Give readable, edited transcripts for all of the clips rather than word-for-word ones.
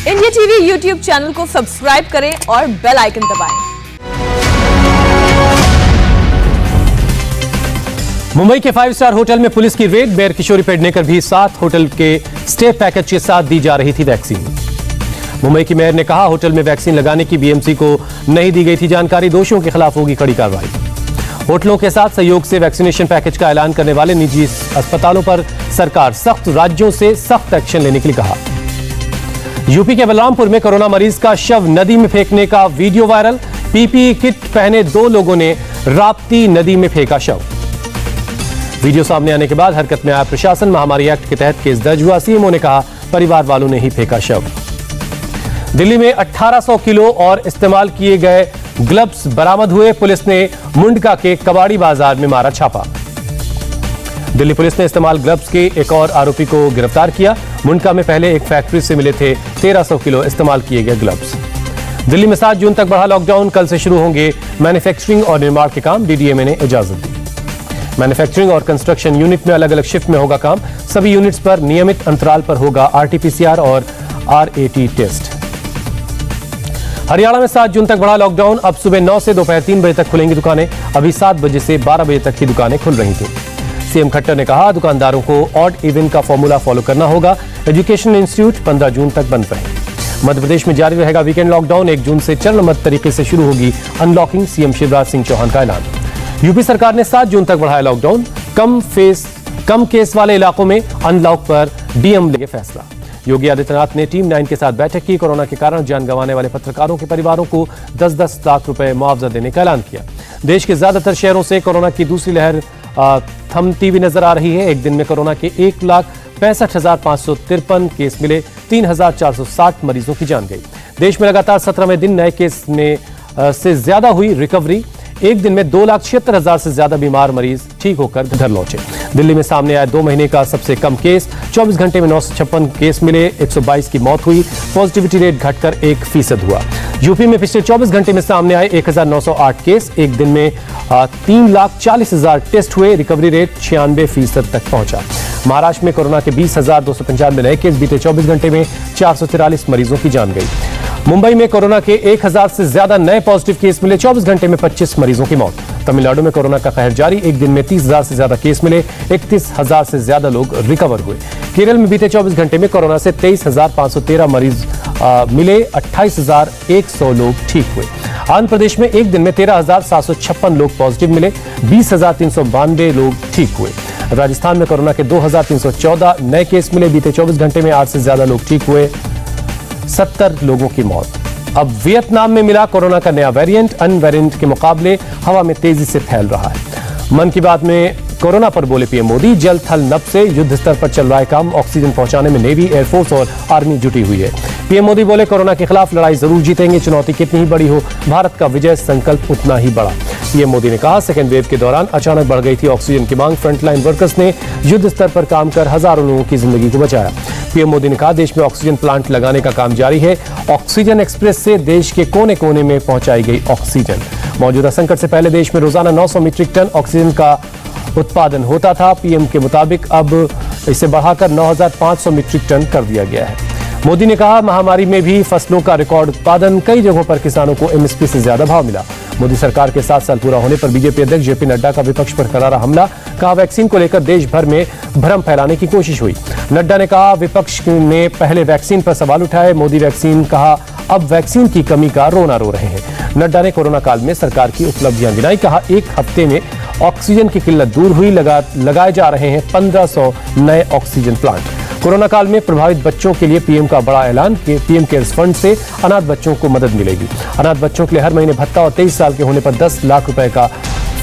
India TV YouTube channel को subscribe करें और बेल आइकन दबाएं। मुंबई के 5 स्टार होटल में पुलिस की रेड, बेयर किशोरी पेडनेकर भी साथ। होटल के स्टे पैकेज के साथ दी जा रही थी वैक्सीन। मुंबई की मेयर ने कहा, होटल में वैक्सीन लगाने की बीएमसी को नहीं दी गई थी जानकारी, दोषियों के खिलाफ होगी कड़ी कार्रवाई। होटलों के साथ सहयोग से वैक्सीनेशन पैकेज का ऐलान करने वाले निजी अस्पतालों पर सरकार सख्त, राज्यों से सख्त एक्शन लेने के लिए कहा। यूपी के बलरामपुर में कोरोना मरीज का शव नदी में फेंकने का वीडियो वायरल। पीपीई किट पहने 2 लोगों ने राप्ती नदी में फेंका शव। वीडियो सामने आने के बाद हरकत में आया प्रशासन। महामारी एक्ट के तहत केस दर्ज हुआ। सीएमओ ने कहा, परिवार वालों ने ही फेंका शव। दिल्ली में 1800 किलो और इस्तेमाल किए गए ग्लव्स बरामद हुए। पुलिस ने मुंडका के कबाड़ी बाजार में मारा छापा। दिल्ली पुलिस ने इस्तेमाल ग्लव्स के एक और आरोपी को गिरफ्तार किया। मुंडका में पहले एक फैक्ट्री से मिले थे 1300 किलो इस्तेमाल किए गए ग्लव्स। दिल्ली में 7 जून तक बढ़ा लॉकडाउन। कल से शुरू होंगे मैन्युफैक्चरिंग और निर्माण के काम, डीडीएमए ने इजाजत दी। मैन्युफैक्चरिंग और कंस्ट्रक्शन यूनिट में अलग अलग शिफ्ट में होगा काम। सभी यूनिट्स पर नियमित अंतराल पर होगा आरटीपीसीआर और आरएटी टेस्ट। हरियाणा में 7 जून तक बढ़ा लॉकडाउन। अब सुबह 9 से दोपहर 3 बजे तक खुलेंगी दुकानें। अभी 7 बजे से 12 बजे तक की दुकानें खुल रही थी। सीएम खट्टर ने कहा, दुकानदारों को ऑड इवन का फॉर्मूला फॉलो करना होगा। एजुकेशन इंस्टीट्यूट 15 जून तक बंद रहे। मध्य प्रदेश में जारी रहेगा वीकेंड लॉकडाउन। 1 जून से चरणबद्ध तरीके से शुरू होगी अनलॉकिंग, सीएम शिवराज सिंह चौहान का ऐलान। यूपी सरकार ने 7 जून तक बढ़ाया लॉकडाउन। कम केस वाले इलाकों में अनलॉक पर डीएम लेंगे फैसला। योगी आदित्यनाथ ने टीम 9 के साथ बैठक की। कोरोना के कारण जान गंवाने वाले पत्रकारों के परिवारों को 10-10 लाख रुपए मुआवजा देने का ऐलान किया। देश के ज्यादातर शहरों से कोरोना की दूसरी लहर थमती हुई नजर आ रही है। एक दिन में कोरोना के 1,65,553 केस मिले। 3,460 मरीजों की जान गई। देश में लगातार 17वें दिन नए केस से ज्यादा हुई रिकवरी। एक दिन में 2,76,000 से ज्यादा बीमार मरीज ठीक होकर घर लौटे। दिल्ली में सामने आया 2 महीने का सबसे कम केस। 24 घंटे में 956 केस मिले। 122 की मौत हुई। पॉजिटिविटी रेट घटकर 1% हुआ। यूपी में पिछले 24 घंटे में सामने आए 1,908 केस। एक दिन में 3,40,000 टेस्ट हुए। रिकवरी रेट 96% तक पहुंचा। महाराष्ट्र में कोरोना के 20,295 नए केस। बीते 24 घंटे में 443 मरीजों की जान गई। मुंबई में कोरोना के 1,000 से ज्यादा नए पॉजिटिव केस मिले। 24 घंटे में 25 मरीजों की मौत। तमिलनाडु में कोरोना का कहर जारी। एक दिन में 30,000 से ज्यादा केस मिले। 31,000 से ज्यादा लोग रिकवर हुए। केरल में बीते 24 घंटे में कोरोना से 23,513 मरीज मिले। 28,100 लोग ठीक हुए। आंध्र प्रदेश में एक दिन में 13,756 लोग पॉजिटिव मिले। 20,392 लोग ठीक हुए। राजस्थान में कोरोना के 2,314 नए केस मिले। बीते 24 घंटे में 8 से ज्यादा लोग ठीक हुए। 70 लोगों की मौत। अब वियतनाम में मिला कोरोना का नया वेरिएंट। अन्य वेरिएंट के मुकाबले हवा में तेजी से फैल रहा है। मन की बात में कोरोना पर बोले पीएम मोदी, जल थल नभ से युद्ध स्तर पर चल रहा है काम। ऑक्सीजन पहुंचाने में नेवी, एयरफोर्स और आर्मी जुटी हुई है। पीएम मोदी बोले, कोरोना के खिलाफ लड़ाई जरूर जीतेंगे। चुनौती कितनी ही बड़ी हो, भारत का विजय संकल्प उतना ही बड़ा। पीएम मोदी ने कहा, सेकेंड वेव के दौरान अचानक बढ़ गई थी ऑक्सीजन की मांग। फ्रंटलाइन वर्कर्स ने युद्ध स्तर पर काम कर हजारों लोगों की जिंदगी को बचाया। पीएम मोदी ने कहा, देश में ऑक्सीजन प्लांट लगाने का काम जारी है। ऑक्सीजन एक्सप्रेस से देश के कोने कोने में पहुंचाई गई ऑक्सीजन। मौजूदा संकट से पहले देश में रोजाना 900 मीट्रिक टन ऑक्सीजन का उत्पादन होता था। पीएम के मुताबिक अब इसे बढ़ाकर 9,500 मीट्रिक टन कर दिया गया है। मोदी ने कहा, महामारी में भी फसलों का रिकॉर्ड उत्पादन। कई जगहों पर किसानों को एमएसपी से ज्यादा भाव मिला। मोदी सरकार के 7 साल पूरा होने पर बीजेपी अध्यक्ष जेपी नड्डा का विपक्ष पर करारा हमला। कहा, वैक्सीन को लेकर देश भर में भ्रम फैलाने की कोशिश हुई। नड्डा ने कहा, विपक्ष ने पहले वैक्सीन पर सवाल उठाए। मोदी वैक्सीन कहा, अब वैक्सीन की कमी का रोना रो रहे हैं। नड्डा ने कोरोना काल में सरकार की उपलब्धियां गिनाई। कहा, 1 हफ्ते में ऑक्सीजन की किल्लत दूर हुई। लगाए जा रहे हैं 1500 नए ऑक्सीजन प्लांट। कोरोना काल में प्रभावित बच्चों के लिए पीएम का बड़ा ऐलान। पीएम केयर्स फंड से अनाथ बच्चों को मदद मिलेगी। अनाथ बच्चों के लिए हर महीने भत्ता और 23 साल के होने पर 10 लाख रुपए का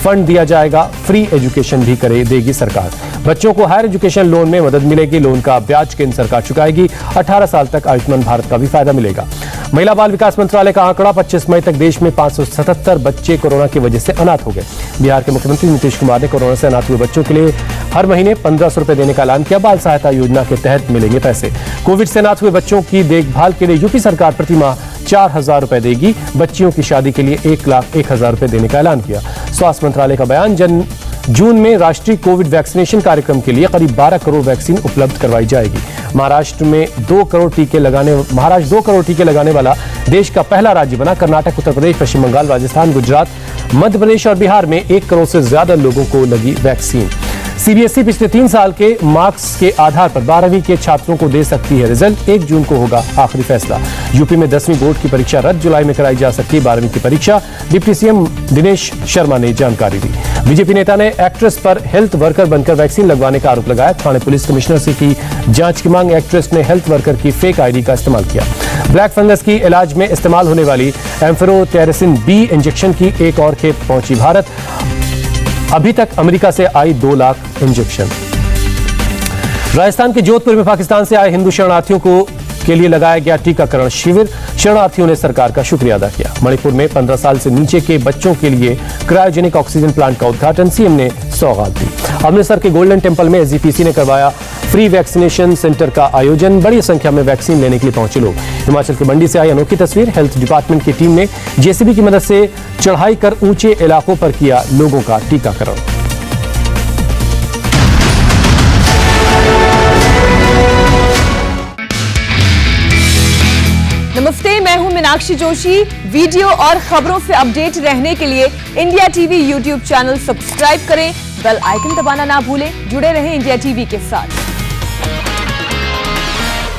फंड दिया जाएगा। फ्री एजुकेशन भी देगी सरकार। बच्चों को हायर एजुकेशन लोन में मदद मिलेगी। लोन का ब्याज केंद्र सरकार चुकाएगी। 18 साल तक आयुष्मान भारत का भी फायदा मिलेगा। महिला बाल विकास मंत्रालय का आंकड़ा, 25 मई तक देश में 577 बच्चे कोरोना की वजह से अनाथ हो गए। बिहार के मुख्यमंत्री नीतीश कुमार ने कोरोना से अनाथ हुए बच्चों के लिए हर महीने 1500 रुपए देने का ऐलान किया। बाल सहायता योजना के तहत मिलेंगे पैसे। कोविड से अनाथ हुए बच्चों की देखभाल के लिए यूपी सरकार प्रति माह 4,000 रुपए देगी। बच्चियों की शादी के लिए 1,01,000 रुपए देने का ऐलान किया। स्वास्थ्य मंत्रालय का बयान, जून में राष्ट्रीय कोविड वैक्सीनेशन कार्यक्रम के लिए करीब 12 करोड़ वैक्सीन उपलब्ध करवाई जाएगी। महाराष्ट्र 2 करोड़ टीके लगाने वाला देश का पहला राज्य बना। कर्नाटक, उत्तर प्रदेश, पश्चिम बंगाल, राजस्थान, गुजरात, मध्य प्रदेश और बिहार में 1 करोड़ से ज्यादा लोगों को लगी वैक्सीन। सीबीएसई पिछले 3 साल के मार्क्स के आधार पर 12वीं के छात्रों को दे सकती है रिजल्ट। 1 जून को होगा आखिरी फैसला। यूपी में 10वीं बोर्ड की परीक्षा रद्द, जुलाई में कराई जा सकती है 12वीं की परीक्षा। डिप्टी सीएम दिनेश शर्मा ने जानकारी दी। बीजेपी नेता ने एक्ट्रेस पर हेल्थ वर्कर बनकर वैक्सीन लगवाने का आरोप लगाया। थाने पुलिस कमिश्नर से की जांच की मांग। एक्ट्रेस ने हेल्थ वर्कर की फेक आईडी का इस्तेमाल किया। ब्लैक फंगस की इलाज में इस्तेमाल होने वाली एम्फेरोटेरिसिन बी इंजेक्शन की एक और खेप पहुंची भारत। अभी तक अमेरिका से आई 2 लाख इंजेक्शन। राजस्थान के जोधपुर में पाकिस्तान से आए हिंदू शरणार्थियों के लिए लगाया गया टीकाकरण शिविर। शरणार्थियों ने सरकार का शुक्रिया अदा किया। मणिपुर में 15 साल से नीचे के बच्चों के लिए क्रायोजेनिक ऑक्सीजन प्लांट का उद्घाटन सीएम ने सौगात दी। अमृतसर के गोल्डन टेम्पल में एसजीपीसी ने करवाया फ्री वैक्सीनेशन सेंटर का आयोजन। बड़ी संख्या में वैक्सीन लेने के लिए पहुंचे लोग। हिमाचल के मंडी से आई अनोखी तस्वीर। हेल्थ डिपार्टमेंट की टीम ने जेसीबी की मदद से चढ़ाई कर ऊंचे इलाकों पर किया लोगों का टीकाकरण। नमस्ते, मैं हूं मीनाक्षी जोशी। वीडियो और खबरों से अपडेट रहने के लिए India TV YouTube channel subscribe करें, बेल आइकन दबाना ना भूलें। जुड़े रहें इंडिया टीवी के साथ।